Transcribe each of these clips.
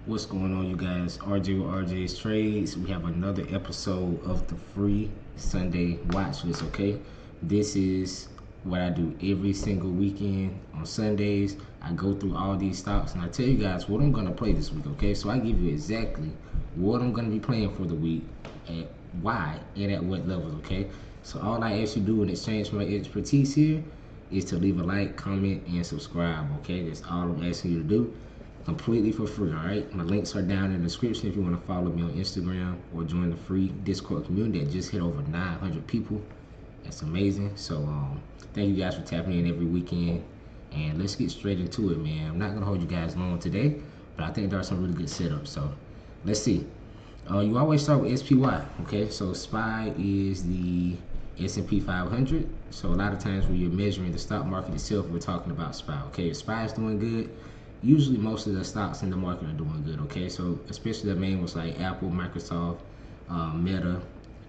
What's going on, you guys? RJ with RJ's Trades. We have another episode of the free Sunday watch list, okay? This is what I do every single weekend on Sundays. I go through all these stocks and I tell you guys what I'm going to play this week, okay? So I give you exactly what I'm going to be playing for the week, at why, and at what levels, okay? So all I ask you to do in exchange for my expertise here is to leave a like, comment, and subscribe, okay? That's all I'm asking you to do, completely for free. All right, my links are down in the description if you want to follow me on Instagram or join the free Discord community that just hit over 900 people. That's amazing. So thank you guys for tapping in every weekend, and let's get straight into it, man. I'm not gonna hold you guys long today, but I think there are some really good setups. So let's see. You always start with SPY, okay? So SPY is the S&P 500. So a lot of times when you're measuring the stock market itself, we're talking about SPY, okay? If SPY is doing good, usually most of the stocks in the market are doing good, okay? So especially the main ones like Apple, Microsoft, Meta,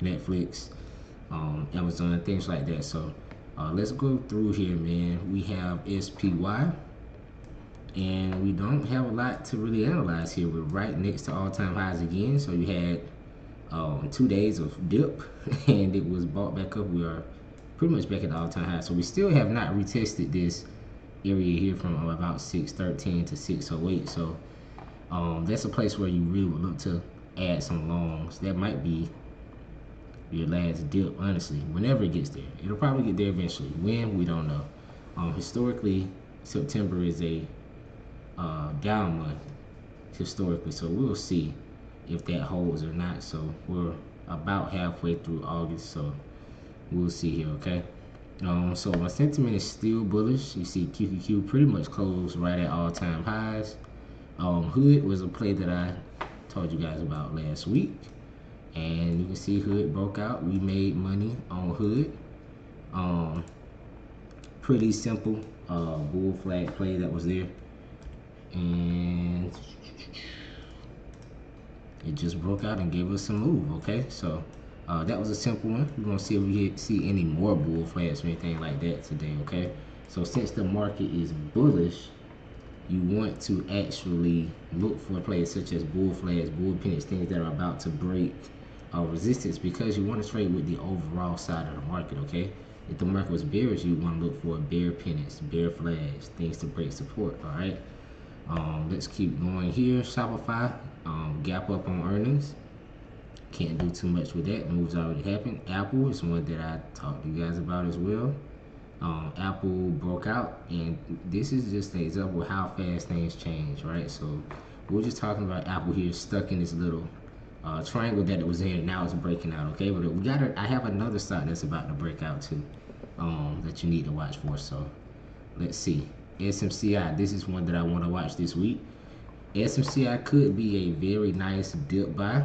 Netflix, Amazon, things like that. So let's go through here, man. We have SPY, and we don't have a lot to really analyze here. We're right next to all-time highs again. So you had 2 days of dip, and it was bought back up. We are pretty much back at the all-time high. So we still have not retested this area here from about 613 to 608. So that's a place where you really would look to add some longs. That might be your last dip, honestly. Whenever it gets there, it'll probably get there eventually. When, we don't know. Historically, September is a down month historically, so we'll see if that holds or not. So we're about halfway through August, so we'll see here, okay? So my sentiment is still bullish. You see QQQ pretty much closed right at all-time highs. Hood was a play that I told you guys about last week, and you can see Hood broke out. We made money on Hood. Pretty simple bull flag play that was there, and it just broke out and gave us some move, okay? So that was a simple one. We're gonna see if we see any more bull flags or anything like that today, okay? So since the market is bullish, you want to actually look for plays such as bull flags, bull pennants, things that are about to break resistance, because you want to trade with the overall side of the market, okay? If the market was bearish, you want to look for bear pennants, bear flags, things to break support, all right? Let's keep going here. Shopify, gap up on earnings. Can't do too much with that. Moves already happened. Apple is one that I talked to you guys about as well. Apple broke out, and this is just an example of how fast things change, right? So we're just talking about Apple here, stuck in this little triangle that it was in. Now it's breaking out, okay? But I have another stock that's about to break out too, that you need to watch for. So let's see. SMCI, this is one that I want to watch this week. SMCI could be a very nice dip buy.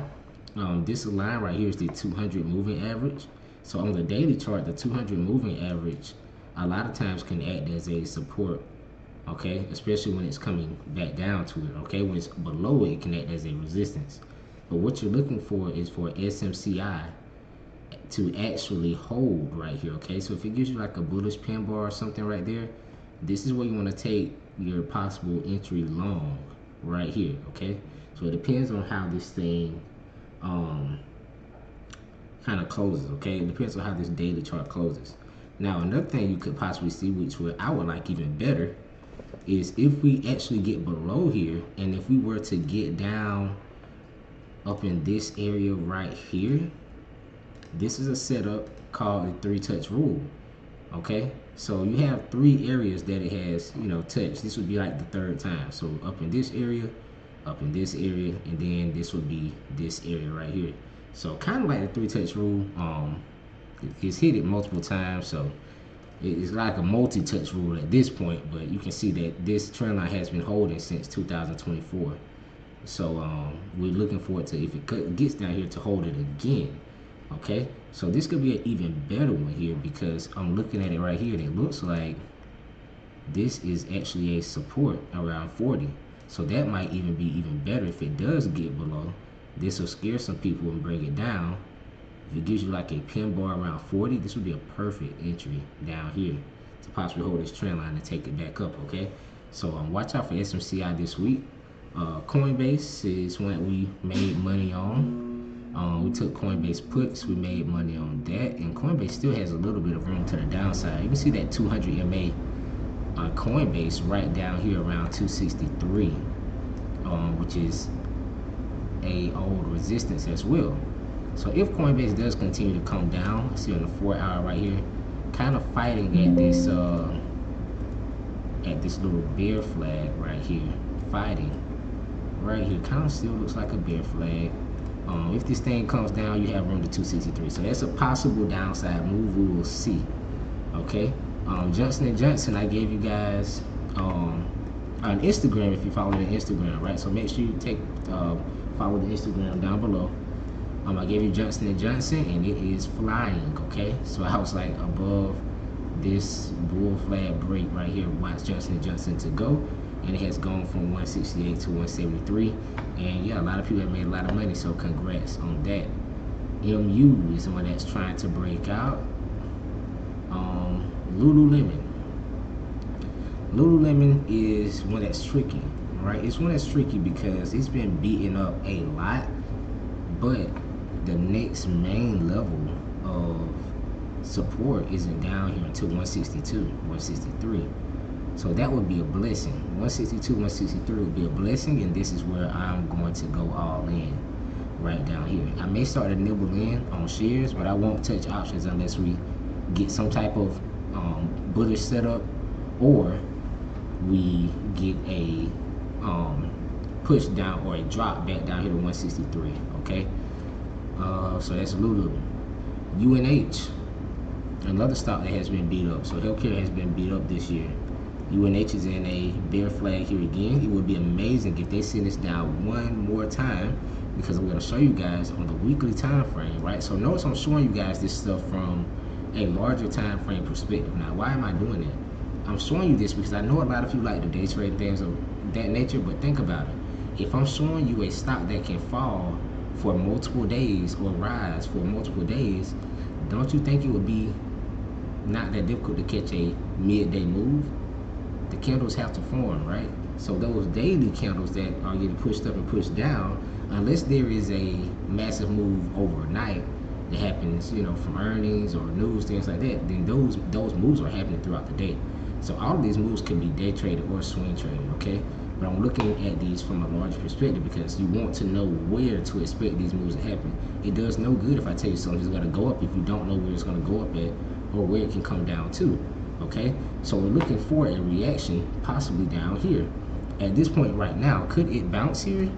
This line right here is the 200 moving average. So on the daily chart, the 200 moving average a lot of times can act as a support, okay? Especially when it's coming back down to it, okay? When it's below it, it can act as a resistance. But what you're looking for is for SMCI to actually hold right here, okay? So if it gives you like a bullish pin bar or something right there, this is where you want to take your possible entry long right here, okay? So it depends on how this thing kind of closes, okay? It depends on how this daily chart closes. Now, another thing you could possibly see, which I would like even better, is if we actually get below here, and if we were to get down up in this area right here, this is a setup called the three-touch rule, okay? So you have three areas that it has, touched. This would be like the third time. So up in this area, up in this area, and then this would be this area right here. So kind of like the three-touch rule. It's hit it multiple times, so it's like a multi-touch rule at this point. But you can see that this trend line has been holding since 2024. So we're looking forward to, if it gets down here, to hold it again. Okay, so this could be an even better one here, because I'm looking at it right here and it looks like this is actually a support around 40. So that might even be even better if it does get below. This will scare some people and bring it down. If it gives you like a pin bar around 40, this would be a perfect entry down here to possibly hold this trend line and take it back up, okay? So watch out for SMCI this week. Coinbase is one we made money on. We took Coinbase puts, we made money on that, and Coinbase still has a little bit of room to the downside. You can see that 200 MA on Coinbase right down here around 263, which is a old resistance as well. So if Coinbase does continue to come down, see on the 4-hour right here, kind of fighting at this little bear flag right here, fighting right here, kind of still looks like a bear flag. If this thing comes down, you have room to 263. So that's a possible downside move. We will see. Okay. Johnson & Johnson, I gave you guys on Instagram if you follow the Instagram, right? So make sure you follow the Instagram down below. I gave you Johnson & Johnson, and it is flying. Okay. So I was like above this bull flag break right here. Watch Johnson & Johnson to go. And it has gone from 168 to 173, and yeah, a lot of people have made a lot of money, so congrats on that. MU is the one that's trying to break out. Lululemon is one that's tricky, right? It's one that's tricky because it's been beaten up a lot, but the next main level of support isn't down here until 162, 163. So that would be a blessing. 162, 163 would be a blessing, and this is where I'm going to go all in, right down here. I may start to nibble in on shares, but I won't touch options unless we get some type of bullish setup, or we get a push down or a drop back down here to 163. Okay. So that's Lulu. UNH, another stock that has been beat up. So healthcare has been beat up this year. UNH is in a bear flag here again. It would be amazing if they send this down one more time, because I'm going to show you guys on the weekly time frame, right? So notice I'm showing you guys this stuff from a larger time frame perspective. Now, why am I doing that? I'm showing you this because I know a lot of you like to day trade things of that nature, but think about it. If I'm showing you a stock that can fall for multiple days or rise for multiple days, don't you think it would be not that difficult to catch a midday move? The candles have to form, right? So those daily candles that are getting pushed up and pushed down, unless there is a massive move overnight that happens, from earnings or news, things like that, then those moves are happening throughout the day. So all of these moves can be day traded or swing traded, okay? But I'm looking at these from a larger perspective because you want to know where to expect these moves to happen. It does no good if I tell you something's going to go up if you don't know where it's going to go up at or where it can come down to. Okay, so we're looking for a reaction possibly down here. At this point right now, could it bounce here?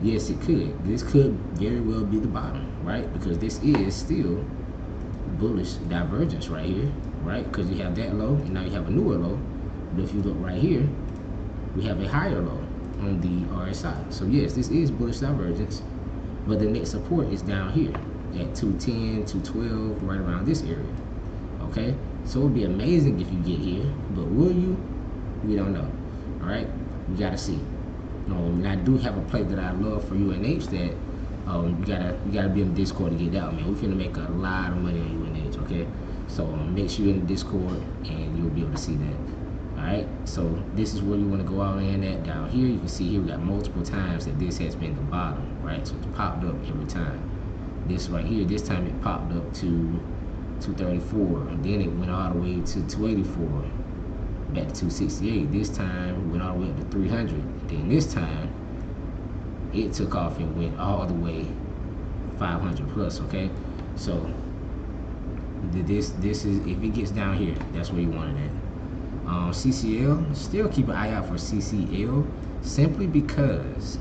Yes, it could. This could very well be the bottom, right? Because this is still bullish divergence right here, right? Because you have that low and now you have a newer low. But if you look right here, we have a higher low on the RSI. So yes, this is bullish divergence, but the next support is down here at 210, 212, right around this area. Okay, so it would be amazing if you get here, but will you? We don't know. All right, we gotta see. And I do have a play that I love for UNH that you gotta be in the Discord to get that one, man. We're finna make a lot of money on UNH. Okay, so make sure you're in the Discord and you'll be able to see that. All right, so this is where you want to go all in at. Down here, you can see here we got multiple times that this has been the bottom, right? So it's popped up every time. This right here, this time it popped up to 234, and then it went all the way to 284, back to 268. This time went all the way up to 300. Then this time it took off and went all the way 500 plus. Okay, so this is, if it gets down here, that's where you want it at. CCL, still keep an eye out for CCL, simply because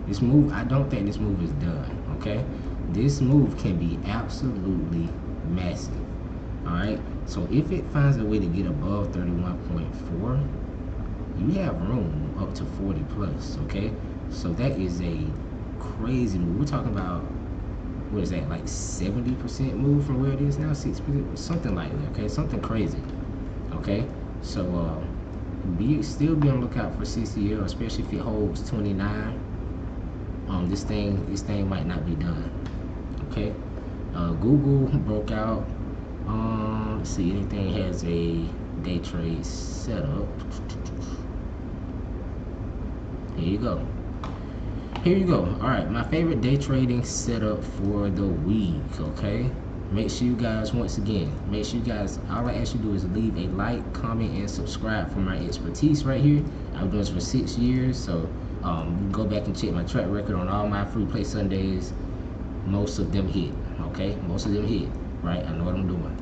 this move, I don't think this move is done. Okay, this move can be absolutely massive. All right, so if it finds a way to get above 31.4, you have room up to 40 plus. Okay, so that is a crazy move. We're talking about, what is that, like 70% move from where it is now, 6%, something like that. Okay, something crazy. Okay, so still be on the lookout for CCL, especially if it holds 29. This thing might not be done. Okay, Google broke out. Let's see, anything has a day trade setup. Here you go. Here you go. All right, my favorite day trading setup for the week. Okay, make sure you guys, once again, make sure you guys, all I ask you to do is leave a like, comment, and subscribe for my expertise right here. I've been doing this for 6 years, so go back and check my track record on all my free play Sundays. Most of them hit. Okay, most of them hit. Right, I know what I'm doing.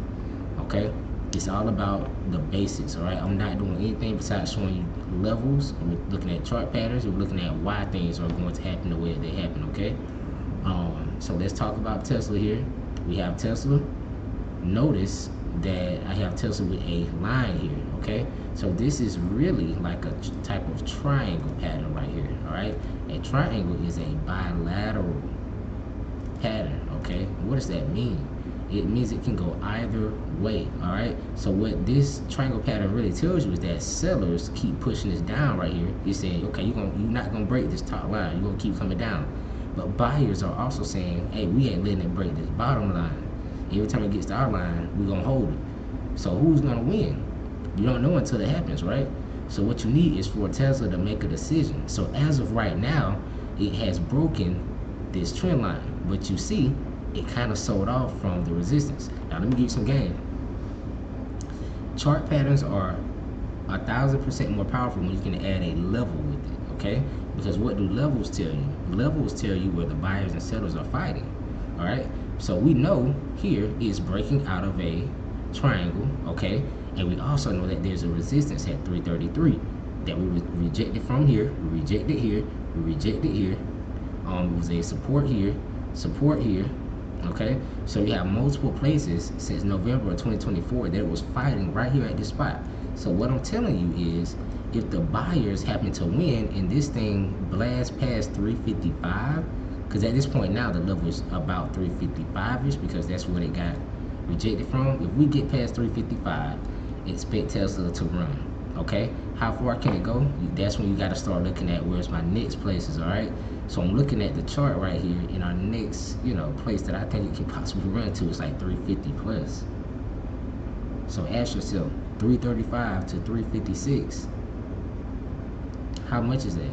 Okay, it's all about the basics. All right, I'm not doing anything besides showing you levels. We're looking at chart patterns. We're looking at why things are going to happen the way they happen. Okay, so let's talk about Tesla here. We have Tesla. Notice that I have Tesla with a line here. Okay, so this is really like a type of triangle pattern right here. All right, a triangle is a bilateral pattern. Okay, what does that mean? It means it can go either way. All right, so what this triangle pattern really tells you is that sellers keep pushing this down right here. You're saying, okay, you're not gonna break this top line, you're gonna keep coming down. But buyers are also saying, hey, we ain't letting it break this bottom line. Every time it gets to our line, we're gonna hold it. So who's gonna win? You don't know until it happens, right? So what you need is for Tesla to make a decision. So as of right now, it has broken this trend line, but you see it kind of sold off from the resistance. Now let me give you some game. Chart patterns are 1,000% more powerful when you can add a level with it. Okay, because what do levels tell you? Levels tell you where the buyers and sellers are fighting. All right, so we know here is breaking out of a triangle. Okay, and we also know that there's a resistance at 333 that we rejected from here, we rejected here, we rejected here. It was a support here, support here. Okay, so we have multiple places since November of 2024 that it was fighting right here at this spot. So what I'm telling you is, if the buyers happen to win and this thing blasts past 355, because at this point now the level is about 355ish, because that's what it got rejected from. If we get past 355, expect Tesla to run. Okay, how far can it go? That's when you got to start looking at where's my next places. All right, so I'm looking at the chart right here, and our next place that I think it can possibly run to is like 350 plus. So ask yourself, 335 to 356, how much is that?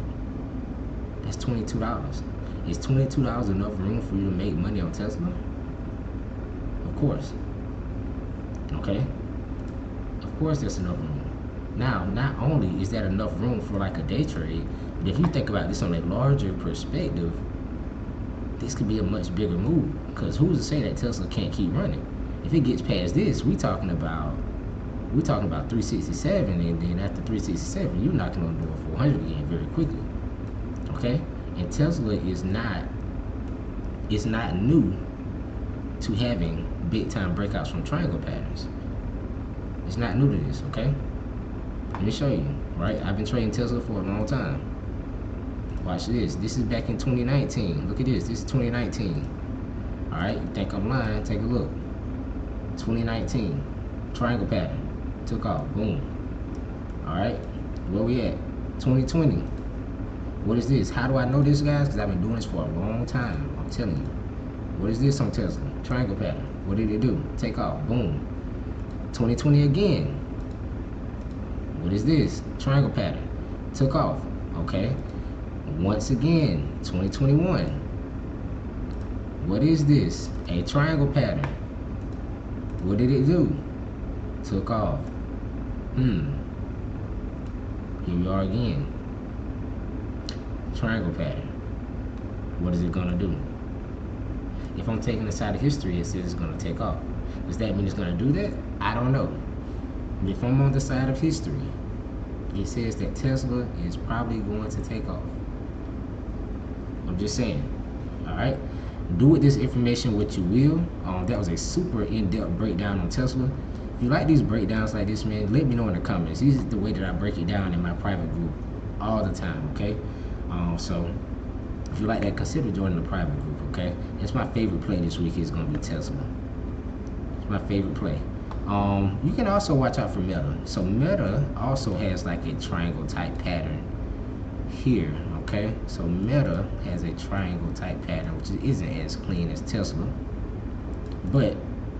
That's $22. Is $22 enough room for you to make money on Tesla? Of course. Okay, of course there's enough room. Now, not only is that enough room for like a day trade, but if you think about this on a larger perspective, this could be a much bigger move. Because who's to say that Tesla can't keep running? If it gets past this, we're talking about 367, and then after 367, you're knocking on the door 400 again very quickly. Okay, and Tesla is not new to having big time breakouts from triangle patterns. It's not new to this. Okay. Let me show you, right? I've been trading Tesla for a long time. Watch this. This is back in 2019. Look at this. This is 2019. All right, you think I'm lying? Take a look. 2019. Triangle pattern. Took off. Boom. All right, where we at? 2020. What is this? How do I know this, guys? Because I've been doing this for a long time. I'm telling you. What is this on Tesla? Triangle pattern. What did it do? Take off. Boom. 2020 again. What is this? Triangle pattern. Took off. Okay. Once again, 2021. What is this? A triangle pattern. What did it do? Took off. Here we are again. Triangle pattern. What is it gonna do? If I'm taking the side of history, it says it's gonna take off. Does that mean it's gonna do that? I don't know. If I'm on the side of history, it says that Tesla is probably going to take off. I'm just saying. All right, do with this information what you will. That was a super in-depth breakdown on Tesla. If you like these breakdowns like this, man, let me know in the comments. This is the way that I break it down in my private group all the time. Okay, so if you like that, consider joining the private group. Okay, it's my favorite play this week is going to be Tesla. It's my favorite play. You can also watch out for Meta. So Meta also has like a triangle type pattern here. Okay, so Meta has a triangle type pattern, which isn't as clean as Tesla, but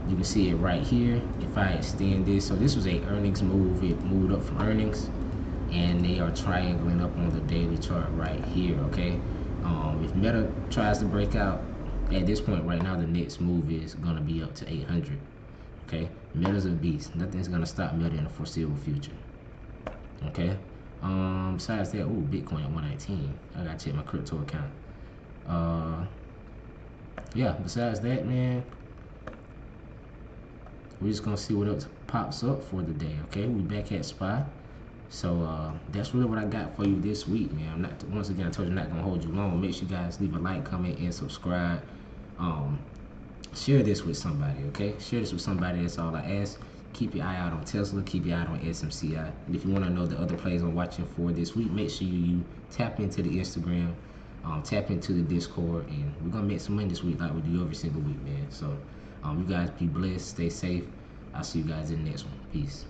you can see it right here. If I extend this, so this was a earnings move. It moved up from earnings, and they are triangling up on the daily chart right here. Okay, if Meta tries to break out at this point right now, the next move is gonna be up to 800. Okay, Meta's a beast. Nothing's gonna stop Meta in the foreseeable future. Okay. Besides that, ooh, Bitcoin at 119. I gotta check my crypto account. Uh, yeah. Besides that, man, we're just gonna see what else pops up for the day. Okay, we back at SPY. So that's really what I got for you this week, man. I'm not, once again, I told you I'm not gonna hold you long. Make sure you guys leave a like, comment, and subscribe. Um, Share this with somebody, okay? Share this with somebody. That's all I ask. Keep your eye out on Tesla. Keep your eye out on SMCI. And if you want to know the other plays I'm watching for this week, make sure you tap into the Instagram, tap into the Discord, and we're gonna make some money this week like we do every single week, man. So you guys be blessed, stay safe. I'll see you guys in the next one. Peace.